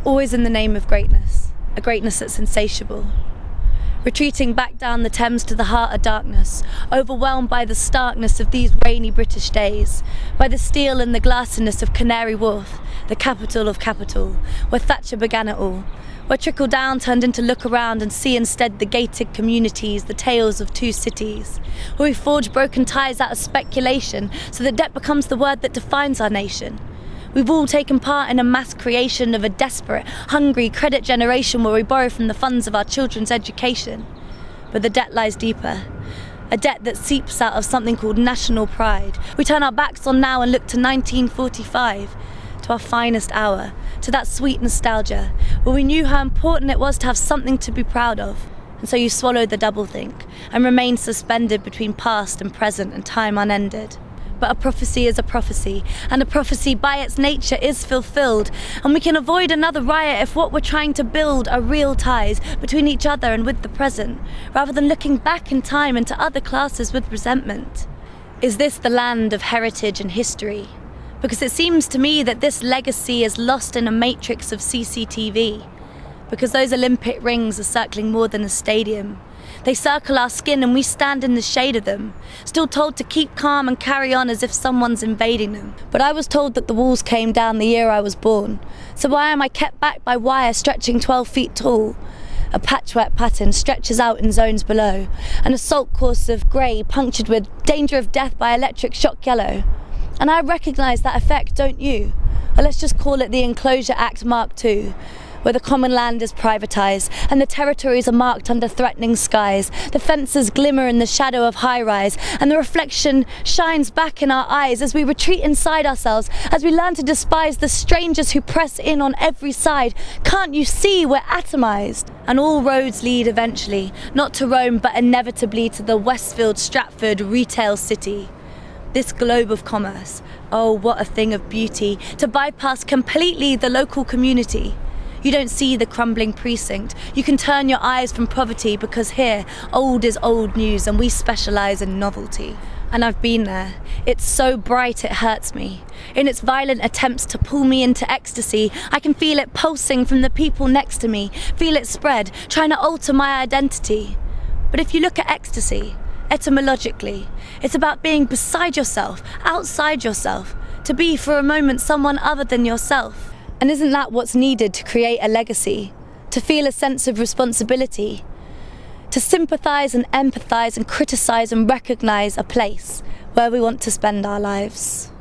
always in the name of greatness, a greatness that's insatiable. Retreating back down the Thames to the heart of darkness, overwhelmed by the starkness of these rainy British days, by the steel and the glassiness of Canary Wharf, the capital of capital, where Thatcher began it all, where trickle down turned into look around and see instead the gated communities, the tales of two cities, where we forge broken ties out of speculation so that debt becomes the word that defines our nation. We've all taken part in a mass creation of a desperate, hungry credit generation where we borrow from the funds of our children's education. But the debt lies deeper. A debt that seeps out of something called national pride. We turn our backs on now and look to 1945, to our finest hour, to that sweet nostalgia, where we knew how important it was to have something to be proud of. And so you swallow the doublethink and remain suspended between past and present and time unended. But a prophecy is a prophecy, and a prophecy by its nature is fulfilled, and we can avoid another riot if what we're trying to build are real ties between each other and with the present, rather than looking back in time into other classes with resentment. Is this the land of heritage and history? Because it seems to me that this legacy is lost in a matrix of CCTV, because those Olympic rings are circling more than a stadium. They circle our skin and we stand in the shade of them, still told to keep calm and carry on as if someone's invading them. But I was told that the walls came down the year I was born, so why am I kept back by wire stretching 12 feet tall? A patchwork pattern stretches out in zones below, an assault course of grey punctured with danger of death by electric shock yellow. And I recognise that effect, don't you? Or let's just call it the Enclosure Act Mark II, where the common land is privatised and the territories are marked under threatening skies. The fences glimmer in the shadow of high-rise and the reflection shines back in our eyes as we retreat inside ourselves, as we learn to despise the strangers who press in on every side. Can't you see we're atomised? And all roads lead eventually, not to Rome but inevitably to the Westfield Stratford retail city. This globe of commerce, oh what a thing of beauty, to bypass completely the local community. You don't see the crumbling precinct. You can turn your eyes from poverty because here, old is old news and we specialise in novelty. And I've been there. It's so bright it hurts me. In its violent attempts to pull me into ecstasy, I can feel it pulsing from the people next to me, feel it spread, trying to alter my identity. But if you look at ecstasy, etymologically, it's about being beside yourself, outside yourself, to be for a moment someone other than yourself. And isn't that what's needed to create a legacy? To feel a sense of responsibility? To sympathise and empathise and criticise and recognise a place where we want to spend our lives?